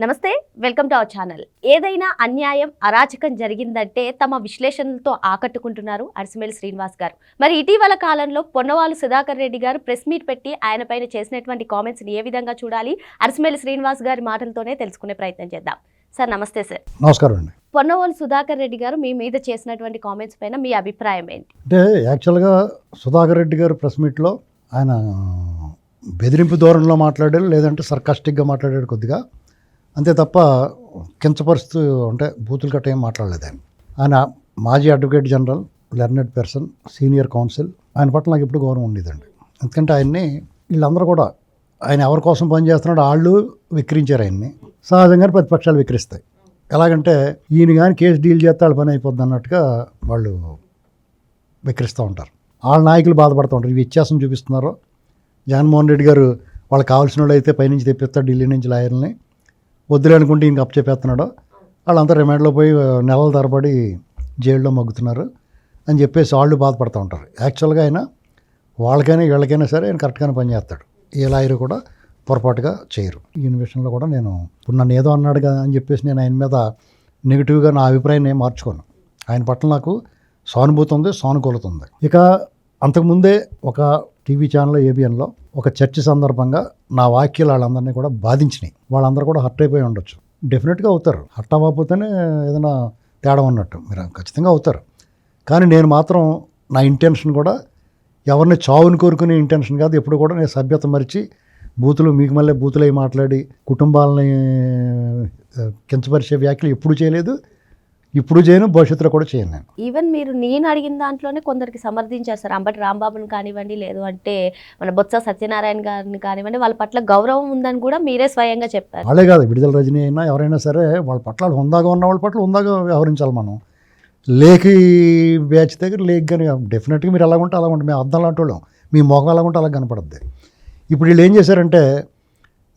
నమస్తే, welcome to our channel. ఏదైనా అన్యాయం, అరాచకం జరిగిందంటే తమ విశ్లేషణలతో ఆకట్టుకుంటున్నారు అరిసిమేలి శ్రీనివాస్ గారు. మరి ఇటీవల కాలంలో పొన్నవాలు సుధాకర్ రెడ్డి గారు ప్రెస్ మీట్ పెట్టి ఆయన పైన చేసినటువంటి కామెంట్స్ని ఏ విధంగా చూడాలి, అరిసిమేలి శ్రీనివాస్ గారి మాటలతోనే తెలుసుకునే ప్రయత్నం చేద్దాం. సార్ నమస్తే. సార్ నమస్కారం అండి. పొన్నవాలు సుధాకర్ రెడ్డి గారు మీ మీద చేసినటువంటి కామెంట్స్ పైన మీ అభిప్రాయం ఏంటి? అంటే యాక్చువల్గా సుధాకర్ రెడ్డి గారు ప్రెస్ మీట్లో ఆయన బెదిరింపు ధోరణిలో మాట్లాడారు, లేదంటే సర్కాస్టిక్గా మాట్లాడాడు కొద్దిగా, అంతే తప్ప కించపరుస్తూ అంటే బూతులు గట్ట ఏం మాట్లాడలేదు. ఆయన మాజీ advocate general, learned person, senior council, ఆయన పట్ల నాకు ఎప్పుడు గౌరవం ఉండేదండి. ఎందుకంటే ఆయన్ని వీళ్ళందరూ కూడా ఆయన ఎవరి కోసం పనిచేస్తున్నాడో వాళ్ళు విక్రించారు ఆయన్ని. సహజంగానే ప్రతిపక్షాలు విక్రిస్తాయి. ఎలాగంటే ఈయన కానీ కేసు డీల్ చేస్తే వాళ్ళ పని అయిపోద్ది అన్నట్టుగా వాళ్ళు విక్రిస్తూ ఉంటారు. వాళ్ళ నాయకులు బాధపడుతూ ఉంటారు. ఈ వ్యత్యాసం చూపిస్తున్నారు. జగన్మోహన్ రెడ్డి గారు వాళ్ళకి కావాల్సిన వాళ్ళు అయితే పైనుంచి తెప్పిస్తారు, ఢిల్లీ నుంచి లాయర్ని, వద్దులే అనుకుంటే ఇంక అప్పచెప్పేస్తున్నాడు, వాళ్ళంతా రిమాండ్లో పోయి నెలల తరబడి జైల్లో మగ్గుతున్నారు అని చెప్పేసి వాళ్ళు బాధపడుతూ ఉంటారు. యాక్చువల్గా ఆయన వాళ్ళకైనా వీళ్ళకైనా సరే ఆయన కరెక్ట్గానే పనిచేస్తాడు. ఏ లాయర్ కూడా పొరపాటుగా చేయరు. ఈయన విషయంలో కూడా నేను ఇప్పుడు నన్ను ఏదో అన్నాడు కదా అని చెప్పేసి నేను ఆయన మీద నెగిటివ్గా నా అభిప్రాయాన్ని ఏం మార్చుకోను. ఆయన పట్ల నాకు సానుభూతి ఉంది, సానుకూలత ఉంది. ఇక అంతకుముందే ఒక టీవీ ఛానల్ ఏబిఎన్లో ఒక చర్చ సందర్భంగా నా వాక్యాలు వాళ్ళందరినీ కూడా బాధించినాయి. వాళ్ళందరూ కూడా హర్ట్ అయిపోయి ఉండొచ్చు. డెఫినెట్గా అవుతారు. హర్ట్ అవ్వకపోతేనే ఏదైనా తేడా ఉన్నట్టు, మీరు ఖచ్చితంగా అవుతారు. కానీ నేను మాత్రం నా ఇంటెన్షన్ కూడా ఎవరిని చావుని కోరుకునే ఇంటెన్షన్ కాదు. ఎప్పుడు కూడా నేను సభ్యత మరిచి బూతులు మీకు మళ్ళీ బూతులై మాట్లాడి కుటుంబాలని కించపరిచే వ్యాఖ్యలు ఎప్పుడు చేయలేదు, ఇప్పుడు చేయను, భవిష్యత్తులో కూడా చేయను. నేను ఈవెన్ నేను అడిగిన దాంట్లోనే కొందరికి సమర్థించేస్తారు. అంబటి రాంబాబుని కానివ్వండి, లేదు అంటే మన బొత్స సత్యనారాయణ గారిని కానివ్వండి, వాళ్ళ పట్ల గౌరవం ఉందని కూడా మీరే స్వయంగా చెప్పారు. వాళ్ళే కాదు, విడుదల రజనీ అయినా ఎవరైనా సరే వాళ్ళ పట్ల హుందాగా ఉన్న వాళ్ళ పట్ల హుందాగా వ్యవహరించాలి. మనం లేఖి బ్యాచ్ దగ్గర లేక్ కానీ డెఫినెట్గా మీరు ఎలాగుంటే అలా ఉంటుంది. మేము అర్థం లాంటి వాళ్ళం, మీ మొఖం ఎలాగుంటే అలా కనపడుద్ది. ఇప్పుడు వీళ్ళు ఏం చేశారంటే,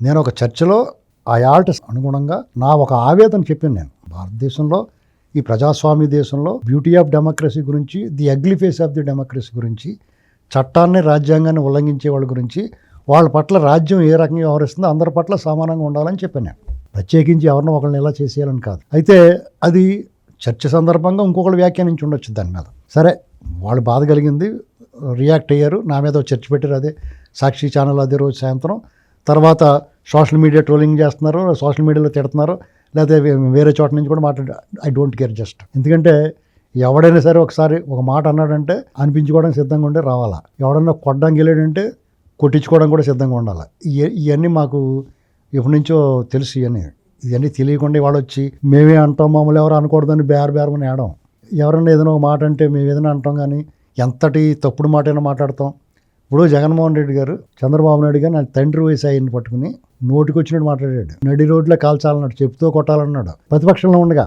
నేను ఒక చర్చలో ఆ యాల్ట్ అనుగుణంగా నా ఒక ఆవేదన చెప్పాను. నేను భారతదేశంలో ఈ ప్రజాస్వామ్య దేశంలో బ్యూటీ ఆఫ్ డెమోక్రసీ గురించి, the ugly face of the democracy గురించి, చట్టాన్ని రాజ్యాంగాన్ని ఉల్లంఘించే వాళ్ళ గురించి, వాళ్ళ పట్ల రాజ్యం ఏ రకంగా వ్యవహరిస్తుందో అందరి పట్ల సమానంగా ఉండాలని చెప్పాను. నేను ప్రత్యేకించి ఎవరినో ఒకరిని ఎలా చేసేయాలని కాదు. అయితే అది చర్చ సందర్భంగా ఇంకొకరు వ్యాఖ్యానించి ఉండొచ్చు దాని మీద. సరే, వాళ్ళు బాధ కలిగింది, రియాక్ట్ అయ్యారు, నా మీద చర్చ పెట్టారు. అదే సాక్షి ఛానల్ అదే రోజు సాయంత్రం. తర్వాత సోషల్ మీడియా ట్రోలింగ్ చేస్తున్నారు, సోషల్ మీడియాలో తిడుతున్నారు, లేకపోతే వేరే చోట నుంచి కూడా మాట్లాడారు. I don't care just. ఎందుకంటే ఎవడైనా సరే ఒకసారి ఒక మాట అన్నాడంటే అనిపించుకోవడానికి సిద్ధంగా ఉండే రావాలా. ఎవడన్నా కొట్టడానికి వెళ్ళాడంటే కొట్టించుకోవడం కూడా సిద్ధంగా ఉండాలి. ఇవన్నీ మాకు ఎప్పటి నుంచో తెలుసు. ఇవన్నీ తెలియకుండా వాడు వచ్చి మేమే అంటాం, మమ్మల్ని ఎవరు అనకూడదని బేరమని ఆడడం. ఎవరన్నా ఏదైనా ఒక మాట అంటే మేము ఏదైనా అంటాం, కానీ ఎంతటి తప్పుడు మాట అయినా మాట్లాడతాం. ఇప్పుడు జగన్మోహన్ రెడ్డి గారు చంద్రబాబు నాయుడు గారు నా తండ్రి వయసు ఆయన్ని పట్టుకుని నోటికి వచ్చినట్టు మాట్లాడాడు. నడి రోడ్లో కాల్చాలన్నాడు, చెప్తూ కొట్టాలన్నాడు. ప్రతిపక్షంలో ఉండగా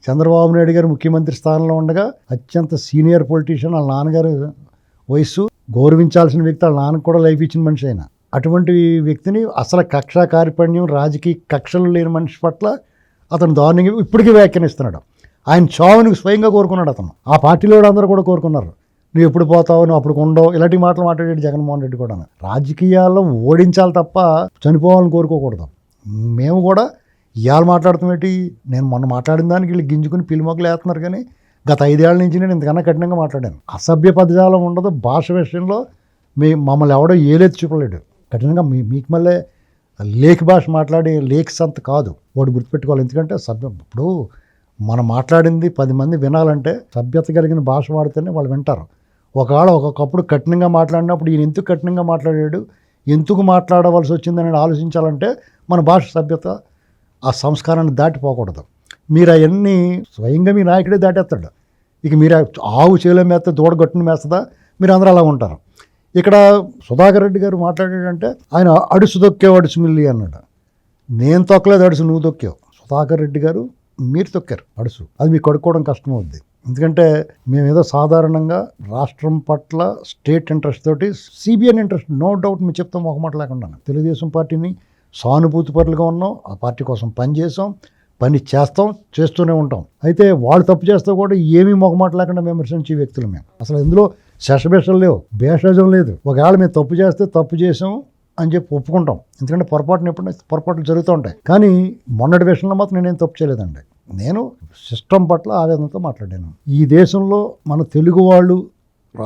చంద్రబాబు నాయుడు గారు ముఖ్యమంత్రి స్థానంలో ఉండగా అత్యంత సీనియర్ పొలిటీషియన్, వాళ్ళ నాన్నగారు వయసు, గౌరవించాల్సిన వ్యక్తి, వాళ్ళ నాన్నకు కూడా లైఫ్ ఇచ్చిన మనిషి అయినా అటువంటి వ్యక్తిని అసలు కక్షా కార్పణ్యం, రాజకీయ కక్షలు లేని మనిషి పట్ల అతను దారుణంగా ఇప్పటికీ వ్యాఖ్యానిస్తున్నాడు. ఆయన చావుని స్వయంగా కోరుకున్నాడు అతను. ఆ పార్టీలో అందరూ కూడా కోరుకున్నారు. నువ్వు ఎప్పుడు పోతావు, నువ్వు అప్పుడు ఉండవు, ఇలాంటి మాటలు మాట్లాడాడు జగన్మోహన్ రెడ్డి కూడా. రాజకీయాల్లో ఓడించాలి తప్ప చనిపోవాలని కోరుకోకూడదు. మేము కూడా ఇవాళ మాట్లాడుతామేంటి, నేను మొన్న మాట్లాడిన దానికి వీళ్ళు గింజుకుని పిలిమొక్కలు వేస్తున్నారు. కానీ గత 5 ఏళ్ల నుంచి నేను ఇంతకన్నా కఠినంగా మాట్లాడాను. అసభ్య పదజాలం ఉండదు. భాష విషయంలో మమ్మల్ని ఎవడో ఏలేది చూపలేడు. కఠినంగా మీకు మళ్ళీ లేఖ భాష మాట్లాడి లేఖ సంత కాదు, వాడు గుర్తుపెట్టుకోవాలి. ఎందుకంటే ఇప్పుడు మనం మాట్లాడింది 10 మంది వినాలంటే సభ్యత కలిగిన భాష వాడితేనే వాళ్ళు వింటారు. ఒకవేళ ఒక్కొక్కప్పుడు కఠినంగా మాట్లాడినప్పుడు ఈయన ఎందుకు కఠినంగా మాట్లాడాడు, ఎందుకు మాట్లాడవలసి వచ్చిందని ఆలోచించాలంటే మన భాష సభ్యత, ఆ సంస్కారాన్ని దాటిపోకూడదు. మీరు అవన్నీ స్వయంగా మీ నాయకుడే దాటేస్తాడు. ఇక మీరు ఆవు చేలో మేస్తే దూడ గట్టును మేస్తుందా, మీరు అందరూ అలా ఉంటారు. ఇక్కడ సుధాకర్ రెడ్డి గారు మాట్లాడాడంటే ఆయన అడుసు దొక్కేవు అడుసు మిల్లి అన్నాడు. నేను తొక్కలేదు అడుసు, నువ్వు దొక్కావు. సుధాకర్ రెడ్డి గారు మీరు తొక్కారు అడుసు. అది మీకు కడుక్కోవడం కష్టం అవుద్ది. ఎందుకంటే మేమేదో సాధారణంగా రాష్ట్రం పట్ల స్టేట్ ఇంట్రెస్ట్ తోటి, సిబిఎన్ ఇంట్రెస్ట్, నో డౌట్ మీరు చెప్తాం ఒక మాట లేకుండా. తెలుగుదేశం పార్టీని సానుభూతిపరులుగా ఉన్నాం, ఆ పార్టీ కోసం పనిచేసాం, పని చేస్తాం, చేస్తూనే ఉంటాం. అయితే వాళ్ళు తప్పు చేస్తే కూడా ఏమీ మొగమాట లేకుండా విమర్శించే వ్యక్తులు మేము. అసలు ఇందులో శశభేషాలు లేవు, భేషజం లేదు. ఒకవేళ మేము తప్పు చేస్తే తప్పు చేసాం, అని చెప్పి ఒప్పుకుంటాం, ఎందుకంటే పొరపాటున ఎప్పుడైనా పొరపాట్లు జరుగుతూ ఉంటాయి. కానీ మొన్నటి విషయంలో మాత్రం నేనేం తప్పు చేయలేదండి. నేను సిస్టమ్ పట్ల ఆవేదనతో మాట్లాడాను. ఈ దేశంలో మన తెలుగు వాళ్ళు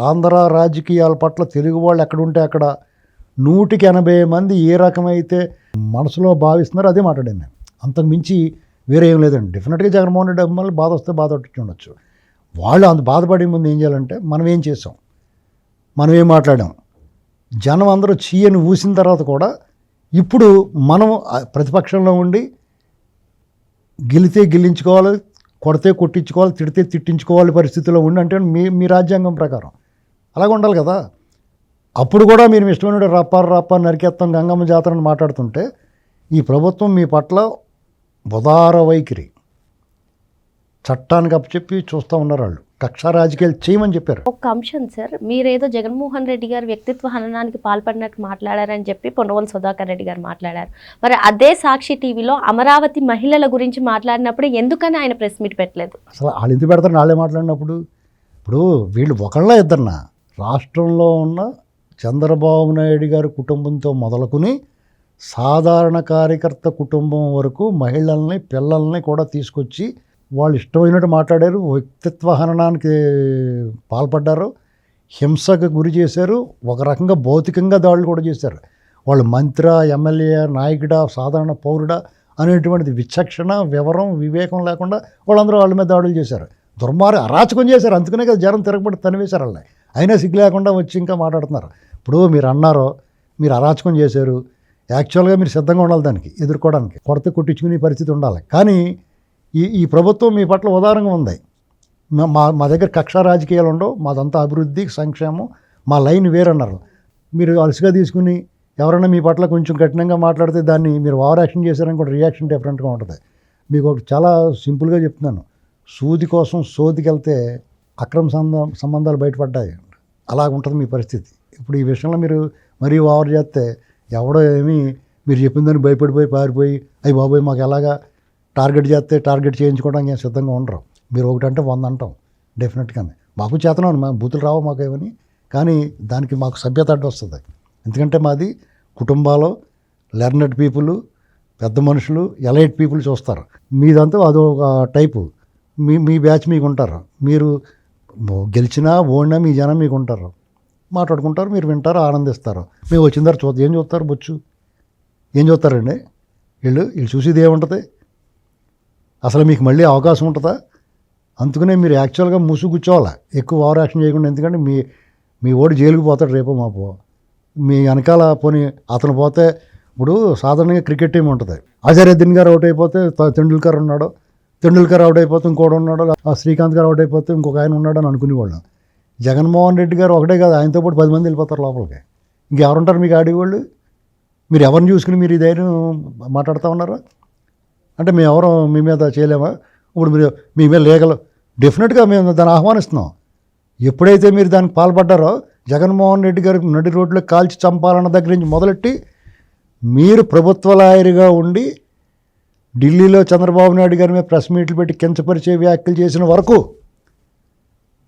ఆంధ్ర రాజకీయాల పట్ల తెలుగు వాళ్ళు ఎక్కడుంటే అక్కడ 180 మంది ఏ రకమైతే మనసులో భావిస్తున్నారో అదే మాట్లాడాను నేను. అంతకు మించి వేరే ఏం లేదండి. డెఫినెట్గా జగన్మోహన్ రెడ్డి అభిమానులు బాధ వస్తే బాధ పట్టి ఉండొచ్చు. వాళ్ళు అంత బాధపడే ముందు ఏం చేయాలంటే మనం ఏం చేసాం, మనం ఏం మాట్లాడాం, జనం అందరూ చీయని ఊసిన తర్వాత కూడా ఇప్పుడు మనం ప్రతిపక్షంలో ఉండి గెలితే గెలించుకోవాలి, కొడితే కొట్టించుకోవాలి, తిడితే తిట్టించుకోవాలి పరిస్థితిలో ఉండి, అంటే మీ రాజ్యాంగం ప్రకారం అలాగ ఉండాలి కదా. అప్పుడు కూడా మీరు ఇష్టమైన రప్పారు నరికేత్తం గంగమ్మ జాతరని మాట్లాడుతుంటే ఈ ప్రభుత్వం మీ పట్ల ఉదార వైఖరి, చట్టానికి అప్పచెప్పి చూస్తూ ఉన్నారు. వాళ్ళు కక్షా రాజకీయాలు చేయమని చెప్పారు. ఒక అంశం సార్, మీరేదో జగన్మోహన్ రెడ్డి గారు వ్యక్తిత్వ హననానికి పాల్పడినట్టు మాట్లాడారని చెప్పి పొన్నవోలు సుధాకర్ రెడ్డి గారు మాట్లాడారు. మరి అదే సాక్షి టీవీలో అమరావతి మహిళల గురించి మాట్లాడినప్పుడు ఎందుకని ఆయన ప్రెస్ మీట్ పెట్టలేదు? అసలు వాళ్ళు ఎందుకు పెడతారు వాళ్ళే మాట్లాడినప్పుడు? ఇప్పుడు వీళ్ళు ఒకళ్ళ ఇద్దరునా, రాష్ట్రంలో ఉన్న చంద్రబాబు నాయుడు గారి కుటుంబంతో మొదలుకొని సాధారణ కార్యకర్త కుటుంబం వరకు మహిళల్ని పిల్లల్ని కూడా తీసుకొచ్చి వాళ్ళు ఇష్టమైనట్టు మాట్లాడారు, వ్యక్తిత్వ హననానికి పాల్పడ్డారు, హింసకు గురి చేశారు, ఒక రకంగా భౌతికంగా దాడులు కూడా చేశారు. వాళ్ళు మంత్రి, ఎమ్మెల్యే, నాయకుడా, సాధారణ పౌరుడా అనేటువంటిది విచక్షణ, వివరం, వివేకం లేకుండా వాళ్ళందరూ వాళ్ళ మీద దాడులు చేశారు. అరాచకం చేశారు. అందుకనే కదా జనం తిరగబడి తనివేశారు వాళ్ళని. అయినా సిగ్గు లేకుండా వచ్చి ఇంకా మాట్లాడుతున్నారు. ఇప్పుడు మీరు అన్నారో, మీరు అరాచకం చేశారు, యాక్చువల్గా మీరు సిద్ధంగా ఉండాలి దానికి ఎదుర్కోవడానికి, కొడితే కొట్టించుకునే పరిస్థితి ఉండాలి. కానీ ఈ ప్రభుత్వం మీ పట్ల ఉదారంగా ఉంది. మా దగ్గర కక్షా రాజకీయాలు ఉండవు, మాదంతా అభివృద్ధి, సంక్షేమం, మా లైన్ వేరన్నారు. మీరు అలసిగా తీసుకుని ఎవరైనా మీ పట్ల కొంచెం కఠినంగా మాట్లాడితే దాన్ని మీరు ఓవర్ యాక్షన్ చేశారని కూడా రియాక్షన్ డిఫరెంట్గా ఉంటుంది. మీకు ఒకటి చాలా సింపుల్గా చెప్తున్నాను, సూది కోసం సోదికి వెళ్తే అక్రమ సంబంధాలు బయటపడ్డాయి, అలాగ ఉంటుంది మీ పరిస్థితి. ఇప్పుడు ఈ విషయంలో మీరు మరీ ఓవర్ చేస్తే ఎవడో ఏమీ మీరు చెప్పిన దాన్ని భయపడిపోయి పారిపోయి అయ్యి బాబోయ్ మాకు ఎలాగా టార్గెట్ చేస్తే టార్గెట్ చేయించుకోవడానికి ఏం సిద్ధంగా ఉండరు. మీరు ఒకటంటే 100 అంటాం డెఫినెట్గానే. మాకు చేతనం, మా బూతులు రావు మాకు ఏమని, కానీ దానికి మాకు సభ్యత అడ్డు వస్తుంది. ఎందుకంటే మాది కుటుంబాలు, లెర్నెడ్ పీపుల్, పెద్ద మనుషులు, ఎలైట్ పీపుల్ చూస్తారు. మీదంతా అదొక టైపు. మీ బ్యాచ్ మీకు ఉంటారు. మీరు గెలిచినా ఓడినా మీ జనం మీకు ఉంటారు, మాట్లాడుకుంటారు, మీరు వింటారు, ఆనందిస్తారు. మేము వచ్చిన తర్వాత ఏం చూస్తారు, బొచ్చు ఏం చూస్తారండి వీళ్ళు చూసేది ఏముంటుంది? అసలు మీకు మళ్ళీ అవకాశం ఉంటుందా? అందుకనే మీరు యాక్చువల్గా ముసుగు కూర్చోవాలి, ఎక్కువ ఓవర్ యాక్షన్ చేయకుండా. ఎందుకంటే మీ ఓడి జైలుకి పోతాడు రేపో మాపో. మీ వెనకాల పోనీ అతను పోతే, ఇప్పుడు సాధారణంగా క్రికెట్ టీం ఉంటుంది, అజరుద్దీన్ గారు అవుట్ అయిపోతే తెండూల్కర్ ఉన్నాడు, తెండూల్కర్ అవుట్ అయిపోతే ఇంకోటి ఉన్నాడు, శ్రీకాంత్ గారు అవుట్ అయిపోతే ఇంకొక ఆయన ఉన్నాడు అని అనుకునేవాళ్ళం. జగన్మోహన్ రెడ్డి గారు ఒకటే కాదు, ఆయనతో పాటు 10 మంది వెళ్ళిపోతారు లోపలికి. ఇంకెవరుంటారు మీకు ఆడేవాళ్ళు? మీరు ఎవరిని చూసుకుని మీరు ఈ ధైర్యం మాట్లాడుతూ ఉన్నారు? అంటే మేము ఎవరు మీ మీద చేయలేమా? ఇప్పుడు మీరు మీ మీద లీగల్ డెఫినెట్గా మేము దాన్ని ఆహ్వానిస్తున్నాం. ఎప్పుడైతే మీరు దానికి పాల్పడ్డారో, జగన్మోహన్ రెడ్డి గారు నడి రోడ్లో కాల్చి చంపాలన్న దగ్గర నుంచి మొదలెట్టి మీరు ప్రభుత్వ లాయర్గా ఉండి ఢిల్లీలో చంద్రబాబు నాయుడు గారి మీద ప్రెస్ మీట్లు పెట్టి కించపరిచే వ్యాఖ్యలు చేసిన వరకు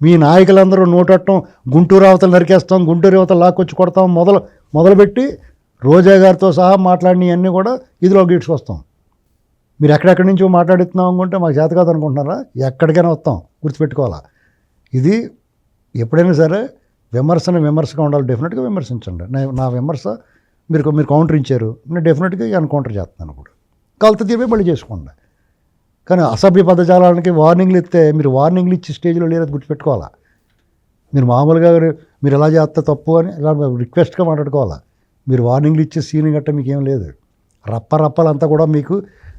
మీ నాయకులందరూ నోటట్టం, గుంటూరు అవతలు నరికేస్తాం, గుంటూరు అవతలు లాక్కొచ్చి కొడతాం మొదలుపెట్టి రోజా గారితో సహా మాట్లాడినవన్నీ కూడా ఇదిలో గీడ్చుకొస్తాం. మీరు ఎక్కడెక్కడి నుంచో మాట్లాడుతున్నాం అనుకుంటే మాకు చేత కాదు అనుకుంటున్నారా? ఎక్కడికైనా వస్తాం, గుర్తుపెట్టుకోవాలా. ఇది ఎప్పుడైనా సరే విమర్శగా ఉండాలి. డెఫినెట్గా విమర్శించండి. నా విమర్శ మీరు కౌంటర్ ఇచ్చారు, నేను డెఫినెట్గా కౌంటర్ చేస్తున్నాను. ఇప్పుడు కలత తీర్పే మళ్ళీ చేసుకోండి. కానీ అసభ్య పదజాలానికి వార్నింగ్లు ఇస్తే మీరు వార్నింగ్లు ఇచ్చి స్టేజ్లో లేరది గుర్తుపెట్టుకోవాలా. మీరు మామూలుగా మీరు ఎలా చేస్తే తప్పు అని ఇలా రిక్వెస్ట్గా మాట్లాడుకోవాలా. మీరు వార్నింగ్లు ఇచ్చే సీన్ గట్ట మీకేం లేదు. రప్పలంతా కూడా మీకు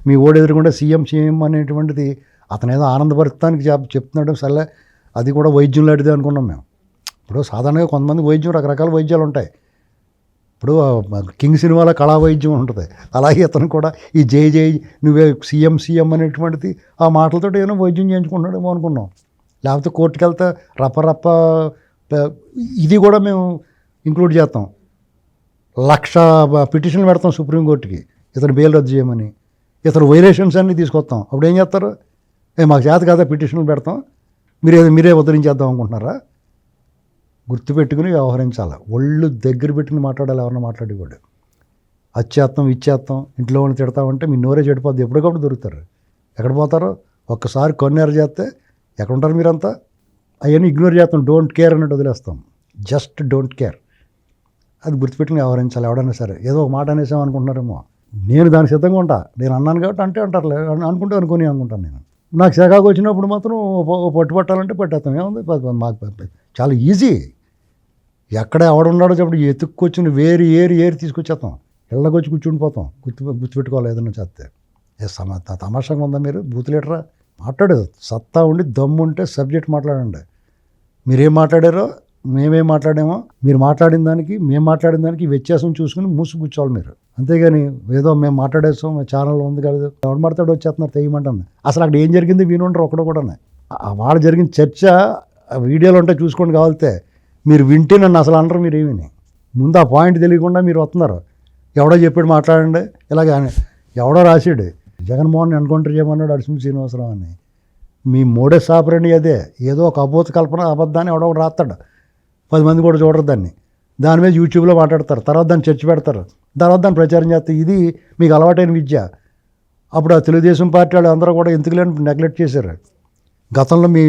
మీ ఓడి ఎదురుకుండా సీఎం అనేటువంటిది అతను ఏదో ఆనందపరుస్తానికి చెప్తున్నాడు. సరే అది కూడా వైద్యం లాంటిదే అనుకున్నాం మేము. ఇప్పుడు సాధారణంగా కొంతమంది వైద్యం, రకరకాల వైద్యాలు ఉంటాయి. ఇప్పుడు కింగ్ సినిమాలో కళా వైద్యం ఉంటుంది, అలాగే అతను కూడా ఈ జై నువ్వే సీఎం అనేటువంటిది ఆ మాటలతో ఏమో వైద్యం చేయించుకుంటున్నాడేమో అనుకున్నాం. లేకపోతే కోర్టుకు వెళ్తే రప్ప ఇది కూడా మేము ఇంక్లూడ్ చేస్తాం. 1,00,000 పిటిషన్లు పెడతాం సుప్రీంకోర్టుకి ఇతను బెయిల్ రద్దు చేయమని. ఇతను వైలేషన్స్ అన్నీ తీసుకొస్తాం. అప్పుడు ఏం చేస్తారు? మాకు చేత కదా పిటిషన్లు పెడతాం, మీరే ఉద్ధరించేద్దాం అనుకుంటున్నారా? గుర్తుపెట్టుకుని వ్యవహరించాలి. ఒళ్ళు దగ్గర పెట్టుకుని మాట్లాడాలి ఎవరన్నా మాట్లాడేవాడు. అచ్చేస్తాం ఇచ్చేస్తాం ఇంట్లో వాళ్ళని తిడతామంటే మీ నోరే చెడిపోద్ది, ఎప్పటికప్పుడు దొరుకుతారు. ఎక్కడ పోతారో ఒక్కసారి కొన్నేరు చేస్తే ఎక్కడ ఉంటారు మీరంతా? అవన్నీ ఇగ్నోర్ చేస్తాం, డోంట్ కేర్ అన్నట్టు వదిలేస్తాం. Just don't care. అది గుర్తుపెట్టుకుని వ్యవహరించాలి ఎవడైనా సరే. ఏదో ఒక మాట అనేసాం అనుకుంటున్నారేమో, నేను దానికి సిద్ధంగా ఉంటా. నేను అన్నాను కాబట్టి అంటే అంటారులే, అనుకుంటే అనుకుంటాను నేను. నాకు సెగాకు వచ్చినప్పుడు మాత్రం పట్టు పట్టాలంటే పట్టేస్తాం. ఏముంది, మాకు చాలా ఈజీ. ఎక్కడ ఎవడున్నాడో చెప్పి ఎత్తుక్కొచ్చి ఏరి తీసుకొచ్చేస్తాం. ఇళ్ళకొచ్చి కూర్చుండిపోతాం. గుర్తుపెట్టుకోవాలి ఏదైనా చేస్తే. తమాషాగా ఉందా మీరు? బూతులేటరా మాట్లాడేది. సత్తా ఉండి దమ్ము ఉంటే సబ్జెక్ట్ మాట్లాడండి. మీరేం మాట్లాడారో మేమేం మాట్లాడామో, మీరు మాట్లాడిన దానికి మేము మాట్లాడిన దానికి వ్యత్యాసం చూసుకుని మూసి కూర్చోవాలి మీరు. అంతేగాని ఏదో మేము మాట్లాడేస్తాం, ఛానల్ ఉంది కదా, ఎవడు మాట్లాడి వచ్చేస్తున్నారు తెయ్యమంటాను. అసలు అక్కడ ఏం జరిగింది వినుంటారు ఒకడు కూడా. వాళ్ళు జరిగిన చర్చ వీడియోలు ఉంటే చూసుకోండి కావాలితే. మీరు వింటే నన్ను అసలు అనరు. మీరు ఏమీ ముందు ఆ పాయింట్ తెలియకుండా మీరు వస్తున్నారు. ఎవడో చెప్పాడు మాట్లాడండి ఇలాగే, ఎవడో రాసాడు జగన్మోహన్ ఎన్కౌంటర్ చేయమన్నాడు అడిసిమి శ్రీనివాసరావు అని. మీ మోడస్ ఆపరండి అదే. ఏదో ఒక అబోధ కల్పన అబద్ధాన్ని ఎవడో ఒకటి రాస్తాడు, 10 మంది కూడా చూడరు దాన్ని. దాని మీద యూట్యూబ్లో మాట్లాడతారు, తర్వాత దాన్ని చర్చ పెడతారు, తర్వాత దాన్ని ప్రచారం చేస్తారు. ఇది మీకు అలవాటైన విద్య. అప్పుడు ఆ తెలుగుదేశం పార్టీ వాళ్ళు అందరూ కూడా ఎందుకు లేని నెగ్లెక్ట్ చేశారు. గతంలో మీ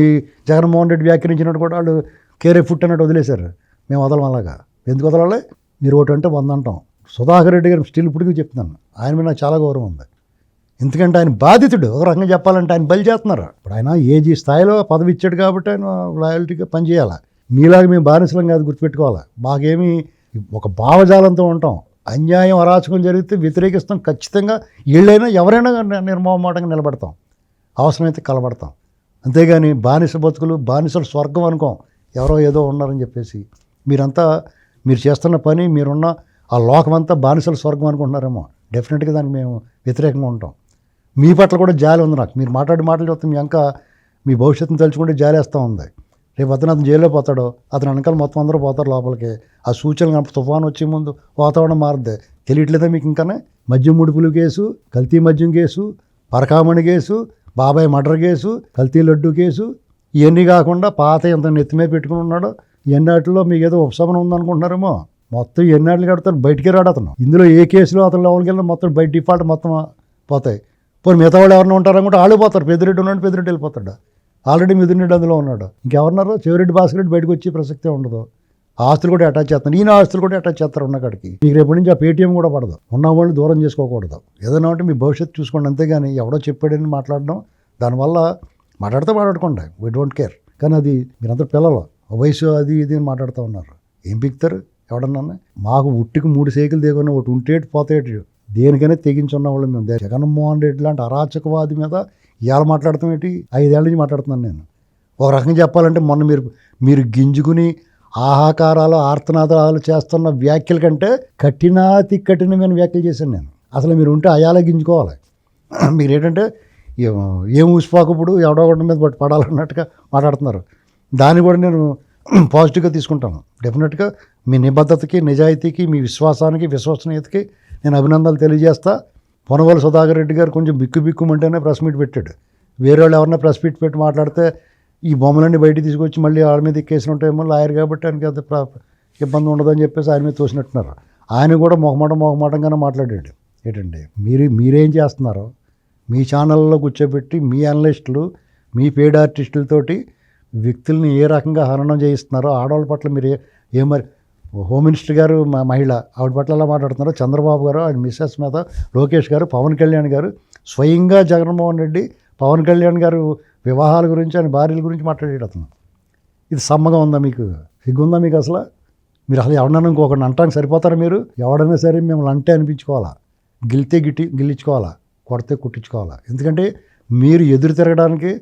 జగన్మోహన్ రెడ్డి వ్యాఖ్యానించినట్టు కూడా వాళ్ళు కేరే ఫుట్ అన్నట్టు వదిలేశారు. మేము వదలం అలాగా. ఎందుకు వదలాలి? మీరు ఒకటి అంటే 100 అంటాం. సుధాకర్ రెడ్డి గారు స్టిల్ ఇప్పటికీ చెప్తున్నాను, ఆయన మీద నాకు చాలా గౌరవం ఉంది. ఎందుకంటే ఆయన బాధితుడు. ఒక రకంగా చెప్పాలంటే ఆయన బలి చేస్తున్నారు. ఇప్పుడు ఆయన ఏజీ స్థాయిలో పదవి ఇచ్చాడు కాబట్టి ఆయన లాయల్టీగా పనిచేయాలి. మీలాగా మేము బానిసలం కాదు, గుర్తుపెట్టుకోవాలి. మాకేమీ ఒక భావజాలంతో ఉంటాం. అన్యాయం అరాచకం జరిగితే వ్యతిరేకిస్తాం ఖచ్చితంగా. వీళ్ళైనా ఎవరైనా నిర్మోహమాటంగా నిలబడతాం, అవసరమైతే కలబడతాం. అంతేగాని బానిస బతుకులు, బానిసలు స్వర్గం అనుకోం. ఎవరో ఏదో ఉన్నారని చెప్పేసి మీరంతా మీరు చేస్తున్న పని, మీరున్న ఆ లోకమంతా బానిసల స్వర్గం అనుకుంటున్నారేమో. డెఫినెట్గా దానికి మేము వ్యతిరేకంగా ఉంటాం. మీ పట్ల కూడా జాలి ఉంది నాకు. మీరు మాటలు చూస్తే మీ ఇంకా మీ భవిష్యత్తును తలుచుకుంటే జాలేస్తూ ఉంది. రేపు అతను జైల్లో పోతాడో, అతను వెనకాల మొత్తం అందరూ పోతారు లోపలికి. ఆ సూచనలు కనుక తుఫాను వచ్చే ముందు వాతావరణం మారుద్ది. తెలియట్లేదా మీకు? ఇంకానే మద్యం ముడుపులు కేసు, కల్తీ మద్యం కేసు, పరకామణి కేసు, బాబాయ్ మర్డర్ కేసు, కల్తీ లడ్డు కేసు, ఇవన్నీ కాకుండా పాత ఎంత నెత్తిమే పెట్టుకుని ఉన్నాడో ఎన్నాటిలో మీకు ఏదో ఉపశమనం ఉందనుకుంటున్నారేమో. మొత్తం ఎన్నాళ్ళు కడతారు, బయటికి రాడు అతను. ఇందులో ఏ కేసులో అతను లోపలికి వెళ్ళినా మొత్తం బయట డిఫాల్ట్ మొత్తం పోతాయి. పోనీ మిగతా వాళ్ళు ఎవరైనా ఉంటారనుకుంటే వాళ్ళు పోతారు. పెద్దిరెడ్డి ఉన్నాడు, పెద్దిరెడ్డి వెళ్ళిపోతాడు. ఆల్రెడీ మిథునరెడ్డి అందులో ఉన్నాడు. ఇంకెవరున్నారు? చెవిరెడ్డి భాస్కర్ రెడ్డి బయటకు వచ్చి ప్రసక్తే ఉండదు. ఆస్తులు కూడా అటాచ్ చేస్తాను, ఈయన ఆస్తులు కూడా అటాచ్ చేస్తారు ఉన్నకాడికి. మీకు రేపటి నుంచి ఆ పేటీఎం కూడా పడదు. ఉన్న వాళ్ళని దూరం చేసుకోకూడదు. ఏదైనా అంటే మీ భవిష్యత్తు చూసుకోండి. అంతేగాని ఎవడో చెప్పాడని మాట్లాడడం, దానివల్ల మాట్లాడుకోండి, వీ డోంట్ కేర్. కానీ అది మీరందరూ పిల్లలు, వయసు అది ఇది అని మాట్లాడుతూ ఉన్నారు. ఏం పిక్తారు ఎవడన్నా? మాకు ఉట్టికి 3 సైకిల్ దిగున్నా ఒకటి ఉంటేటి పోతేటి, దేనికైనా తెగించున్న వాళ్ళు మేము. జగన్మోహన్ రెడ్డి లాంటి అరాచకవాది మీద ఇవాళ మాట్లాడతాం ఏంటి? 5 ఏళ్ళ నుంచి మాట్లాడుతున్నాను నేను. ఒక రకంగా చెప్పాలంటే మొన్న మీరు గింజుకుని ఆహాకారాలు ఆర్తనాదాలు చేస్తున్న వ్యాఖ్యల కంటే కఠినమైన వ్యాఖ్యలు చేశాను నేను. అసలు మీరు ఉంటే అయాలే గింజుకోవాలి. మీరేంటంటే ఏం ఊసిపోకప్పుడు ఎవడో ఒకటి మీద పడాలన్నట్టుగా మాట్లాడుతున్నారు. దాన్ని కూడా నేను పాజిటివ్గా తీసుకుంటాను. డెఫినెట్గా మీ నిబద్ధతకి, నిజాయితీకి, మీ విశ్వాసానికి, విశ్వసనీయతకి నేను అభినందనలు తెలియజేస్తా. పొనవోలు సుధాకర్ రెడ్డి గారు కొంచెం బిక్కుమంటేనే ప్రెస్ మీట్ పెట్టాడు. వేరే వాళ్ళు ఎవరైనా ప్రెస్ మీట్ పెట్టి మాట్లాడితే ఈ బొమ్మలన్నీ బయటికి తీసుకొచ్చి మళ్ళీ వాళ్ళ మీద కేసులు ఉంటాయేమో, లాయర్ కాబట్టి ఆయనకి అంత ఇబ్బంది ఉండదని చెప్పేసి ఆయన మీద తోసినట్టున్నారు. ఆయన కూడా మొహమాటంగానే మాట్లాడాడు. ఏంటండి మీరేం చేస్తున్నారో మీ ఛానల్లో కూర్చోబెట్టి మీ అనలిస్టులు, మీ పేడ్ ఆర్టిస్టులతోటి వ్యక్తుల్ని ఏ రకంగా హననం చేయిస్తున్నారో, ఆడవాళ్ళ పట్ల మీరు మరి హోమ్ మినిస్టర్ గారు మహిళ, ఆవిడ పట్ల ఎలా మాట్లాడుతున్నారో, చంద్రబాబు గారు, ఆయన మిస్సెస్ మీద లోకేష్ గారు, పవన్ కళ్యాణ్ గారు, స్వయంగా జగన్మోహన్ రెడ్డి పవన్ కళ్యాణ్ గారు వివాహాల గురించి, ఆయన భార్యల గురించి మాట్లాడేది అతను. ఇది సమ్మగా ఉందా మీకు? సిగ్గుందా మీకు? అసలు మీరు ఎవడన్నా ఇంకొకరిని అంటానికి సరిపోతారా? మీరు ఎవడైనా సరే మిమ్మల్ని అంటే అనిపించుకోవాలా, గిల్లించుకోవాలా, కొడితే కుట్టించుకోవాలా. ఎందుకంటే మీరు ఎదురు తిరగడానికి,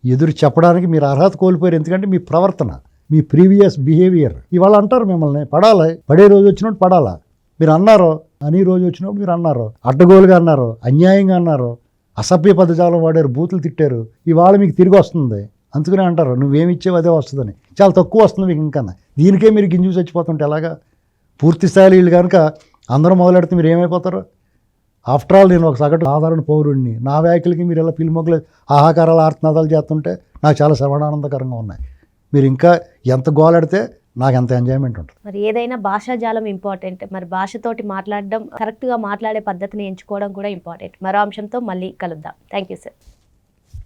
ఎదురు చెప్పడానికి మీరు అర్హత కోల్పోయారు. ఎందుకంటే మీ ప్రవర్తన, మీ ప్రీవియస్ బిహేవియర్. ఇవాళ అంటారు మిమ్మల్ని, పడాలి, పడే రోజు వచ్చినప్పుడు పడాలా. మీరు అన్నారు, అని రోజు వచ్చినప్పుడు మీరు అన్నారు, అడ్డగోలుగా అన్నారు, అన్యాయంగా అన్నారు, అసభ్య పదజాలం వాడారు, బూతులు తిట్టారు. ఇవాళ మీకు తిరిగి వస్తుంది. అందుకనే అంటారు నువ్వేమి ఇచ్చేవి అదే వస్తుందని. చాలా తక్కువ వస్తుంది మీకు. ఇంకా దీనికే మీరు గింజు చచ్చిపోతుంటే ఎలాగా? పూర్తి స్థాయిలో వీళ్ళు కనుక అందరూ మొదలెడితే మీరు ఏమైపోతారు? ఆఫ్టర్ ఆల్ నేను ఒక సగటు సాధారణ పౌరుడిని. నా వ్యాఖ్యలకి మీరు ఇలా పిలుమొగ్గలు ఆహాకారాలు ఆర్తనాదాలు చేస్తుంటే నాకు చాలా శ్రవణానందకరంగా ఉన్నాయి. మీరు ఇంకా ఎంత గోలాడితే నాకు ఎంత ఎంజాయ్మెంట్ ఉంటుంది. మరి ఏదైనా భాషాజాలం ఇంపార్టెంట్, మరి భాషతోటి మాట్లాడడం, కరెక్ట్గా మాట్లాడే పద్ధతిని ఎంచుకోవడం కూడా ఇంపార్టెంట్. మరో అంశంతో మళ్ళీ కలుద్దాం. Thank you sir.